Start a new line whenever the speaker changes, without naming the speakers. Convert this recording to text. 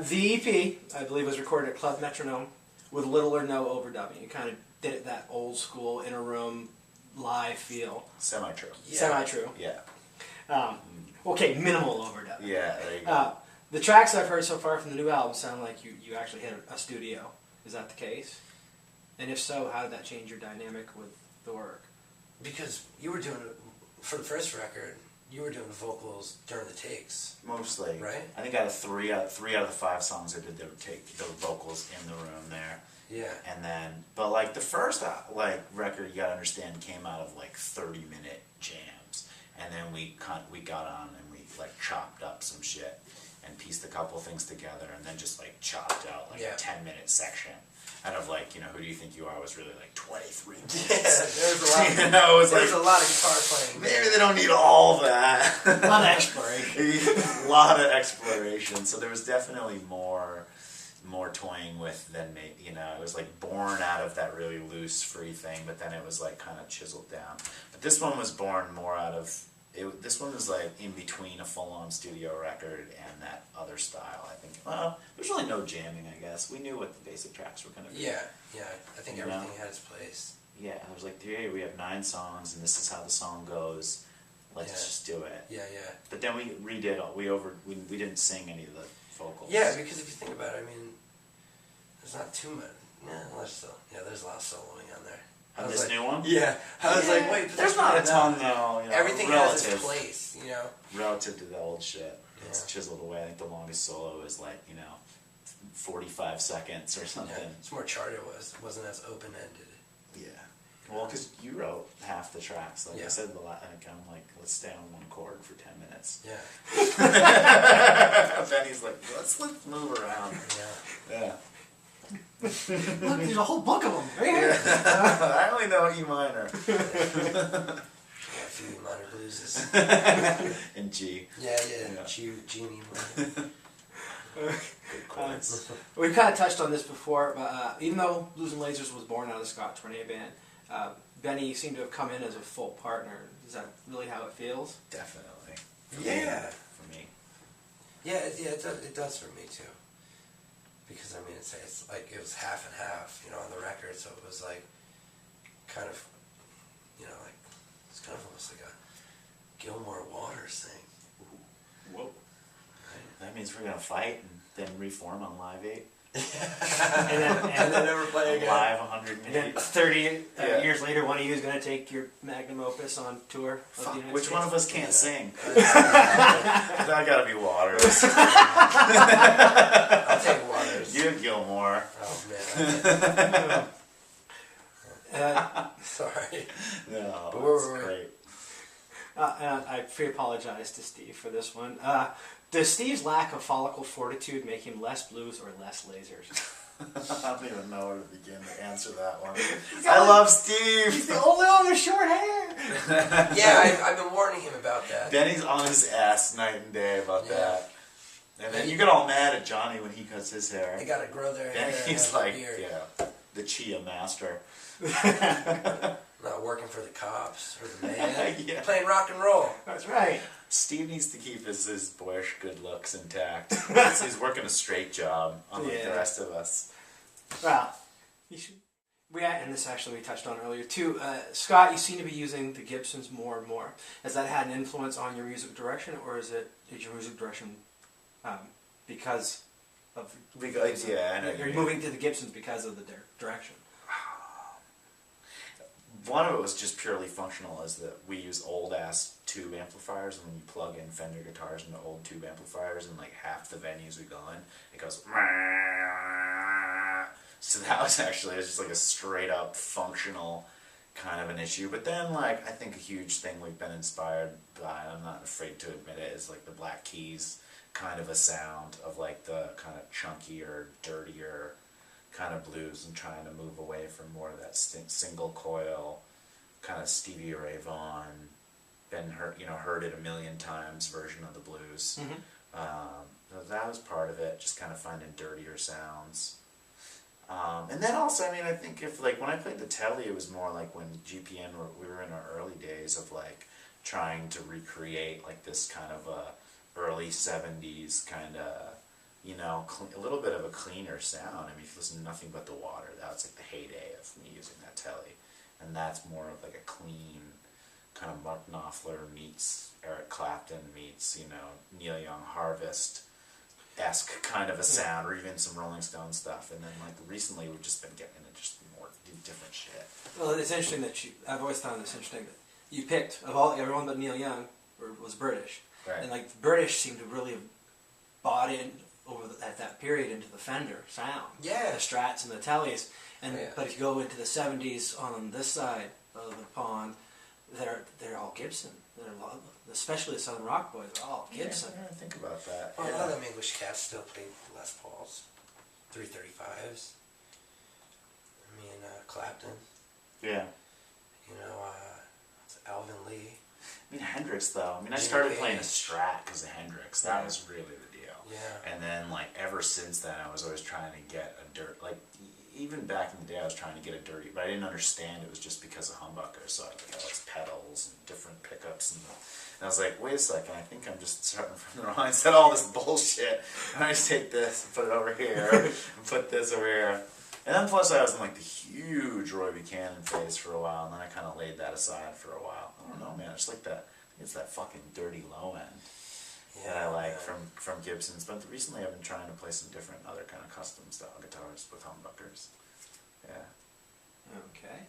The EP, I believe, was recorded at Club Metronome with little or no overdubbing. You kind of did it that old school, in a room, live feel.
Semi-true.
Yeah. Semi-true.
Yeah.
Okay, minimal overdubbing.
Yeah, there you go.
The tracks I've heard so far from the new album sound like you actually hit a studio. Is that the case? And if so, how did that change your dynamic with the work?
Because you were doing, for the first record, you were doing the vocals during the takes.
Mostly.
Right?
I think out of three out of the 5 songs I did, they would take the vocals in the room there.
Yeah.
And then, but like the first record, you gotta understand, came out of like 30-minute jams. And then we got on and we like chopped up some shit and pieced a couple things together and then just like chopped out like a 10-minute section. Out of like, Who Do You Think You Are was really like 23 minutes.
Yeah, there's a lot.
There's
a lot of guitar playing.
Maybe they don't need all that.
A lot of exploration.
A lot of exploration. So there was definitely more toying with than maybe, it was like born out of that really loose, free thing, but then it was like kind of chiseled down. But this one was born more out of. This one was like in between a full-on studio record and that other style, I think. Well, there's really no jamming, I guess. We knew what the basic tracks were going to be.
Yeah. I think everything had its place.
Yeah, I was like, hey, we have 9 songs, and this is how the song goes. Let's just do it.
Yeah.
But then we redid all. We didn't sing any of the vocals.
Yeah, because if you think about it, there's not too much. There's a lot of soloing on there.
On this new one?
Yeah. I was like, wait,
there's not a ton though.
Everything has its place,
Relative to the old shit. It's
Yeah.
chiseled away. I think the longest solo is like, 45 seconds or something.
Yeah. It's more charted. It wasn't as open-ended.
Yeah. Well, because you wrote half the tracks. Like
Yeah.
I said, I'm like, let's stay on one chord for 10 minutes.
Yeah.
Benny's like, let's move around. Yeah.
Look, there's a whole book of them right here.
I only know E minor.
A few minor blueses.
And G.
Yeah. G and E minor.
Good chords.
We've kind of touched on this before, but even though Blues and Lasers was born out of the Scott Tournet band, Benny seemed to have come in as a full partner. Is that really how it feels?
Definitely. For me.
Yeah, it does for me too. Because it's like it was half and half, on the record, so it was like kind of, like it's kind of almost like a Gilmore Waters thing.
Whoa. Right. That means we're gonna fight and then reform on Live 8.
and then
never play again.
Live 108.
And then 30 years later, one of you is going to take your magnum opus on tour.
Which one of us can't sing? That gotta be Waters.
I'll take Waters.
You have Gilmore.
Oh man. Sorry.
No,
But where
that's
were we?
great.
And I apologize to Steve for this one. Does Steve's lack of follicle fortitude make him less blues or less lasers?
I don't even know where to begin to answer that one. I love Steve!
He's the only one with short hair!
Yeah, I've been warning him about that.
Benny's on his ass night and day about that. And then you get all mad at Johnny when he cuts his hair.
They gotta grow their hair.
Benny's
and
like,
beard.
the Chia master.
Not working for the cops or the man.
Yeah.
Playing rock and roll.
That's right.
Steve needs to keep his boyish good looks intact. He's working a straight job, unlike the rest of us.
Well, you should. And this actually we touched on earlier too. Scott, you seem to be using the Gibsons more and more. Has that had an influence on your music direction, or is your music direction because of?
Because, I know
you're moving to the Gibsons because of the direction.
One of it was just purely functional, is that we use old-ass tube amplifiers, and when you plug in Fender guitars into old tube amplifiers, in like half the venues we go in, it goes... So that was actually just like a straight-up functional kind of an issue. But then, like, I think a huge thing we've been inspired by, and I'm not afraid to admit it, is like the Black Keys kind of a sound of like the kind of chunkier, dirtier kind of blues, and trying to move away from more of that single coil kind of Stevie Ray Vaughan, heard it a million times version of the blues. So that was part of it, just kind of finding dirtier sounds. And then also, I think if when I played the Telly, it was more like when GPN we were in our early days of like trying to recreate like this kind of a early 70s kind of you know, a little bit of a cleaner sound. I mean, if you listen to Nothing But the Water, that was like the heyday of me using that telly. And that's more of like a clean, kind of Mark Knopfler meets Eric Clapton meets, you know, Neil Young Harvest-esque kind of a sound, or even some Rolling Stone stuff. And then like recently we've just been getting into just more different shit.
Well, it's interesting that I've always found this interesting that you picked, of all, everyone but Neil Young was British.
Right.
And like the British seem to really have bought in at that period into the Fender sound.
Yeah.
The Strats and the Tellys. And
Yeah.
but if you go into the 70s on this side of the pond, they're all Gibson. Especially the Southern Rock boys are all Gibson.
Yeah, I didn't think about that.
Well, a lot of them English cats still play Les Pauls, 335s. I mean, Clapton.
Yeah.
You know, Alvin Lee.
I mean, Hendrix though. I mean, I
Jimmy
started
Page.
playing a Strat because of Hendrix. That
Yeah.
was really the deal.
Yeah.
And then, like, ever since then, I was always trying to get a even back in the day, I was trying to get a dirty, but I didn't understand it was just because of humbuckers. So I got all these pedals and different pickups, and I was like, wait a second, I think I'm just starting from the wrong. I said all this bullshit. And I just take this and put it over here, and put this over here. And then plus I was in like the huge Roy Buchanan phase for a while, and then I kind of laid that aside for a while. I don't know, man. It's like that. It's that fucking dirty low end that I like from Gibsons. But recently I've been trying to play some different other kind of custom style guitars with humbuckers. Yeah.
Okay.